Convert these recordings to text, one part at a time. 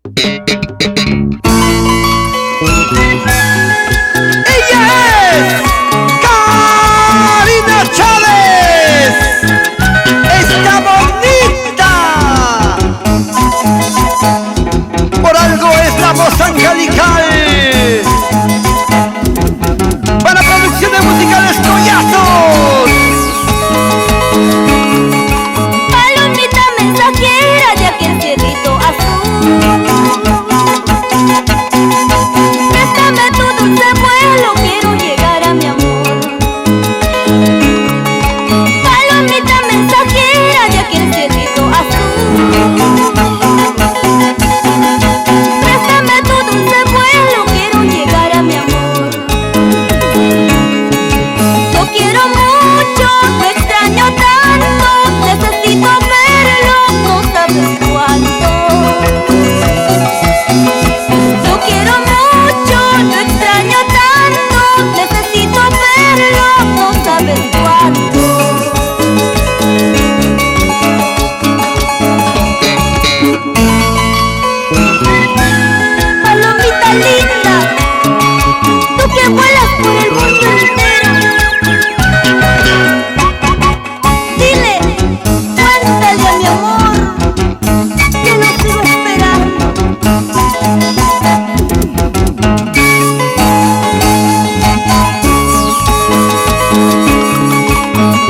Ella es Karina Chávez. Está bonita. Por algo es la voz angelical. Para producciones musicales Collazos. Palomita mensajera de aquel cielito azul, préstame tu dulce vuelo, quiero llegar a mi amor. Palomita mensajera de aquel cielito azul, préstame tu dulce vuelo, quiero llegar a mi amor. Lo quiero mucho, lo extraño tanto, necesito verlo, no sabes cuánto. Lo quiero mucho, lo extraño tanto, necesito verlo, no sabes cuánto. Palomita linda, tú que vuelas por el mundo entero, dile, cuéntale a mi amor, que lo sigo esperando.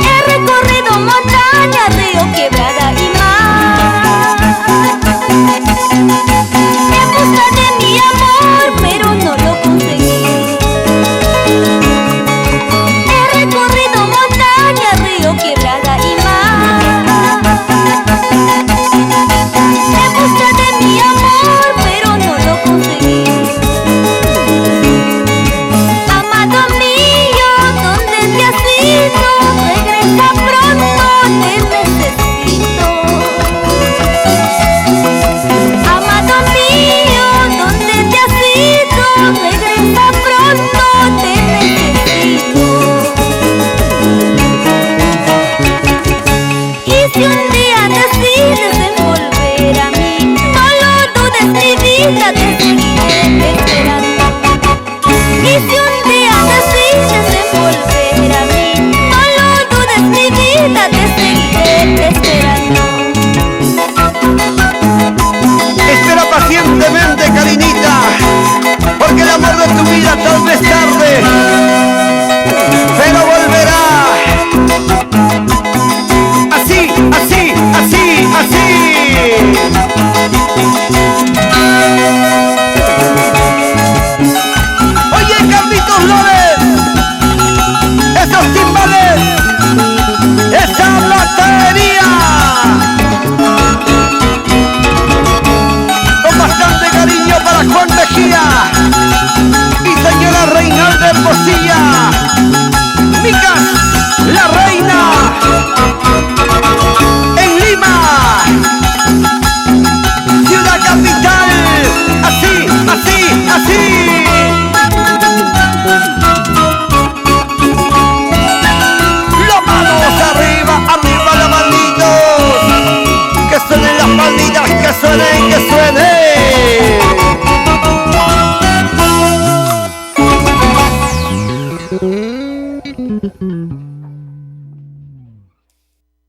He recorrido montaña, río, quebrada y mar, en busca de mi amor, pero no lo conseguí. He recorrido montaña, río, quebrada y mar, en busca de mi amor, pero no lo conseguí. Amado mío, ¿dónde te has ido? Regresa pronto, te necesito. Amado mío, ¿dónde te has ido? Regresa pronto, te necesito. Y si un día decides en volver a mí, no lo dudes, mi vida, te seguiré esperando. Y si un día decides en volver a mí, no lo dudes, mi vida, te seguiré esperando. Espera pacientemente, Karinita, porque el amor de tu vida tal vez está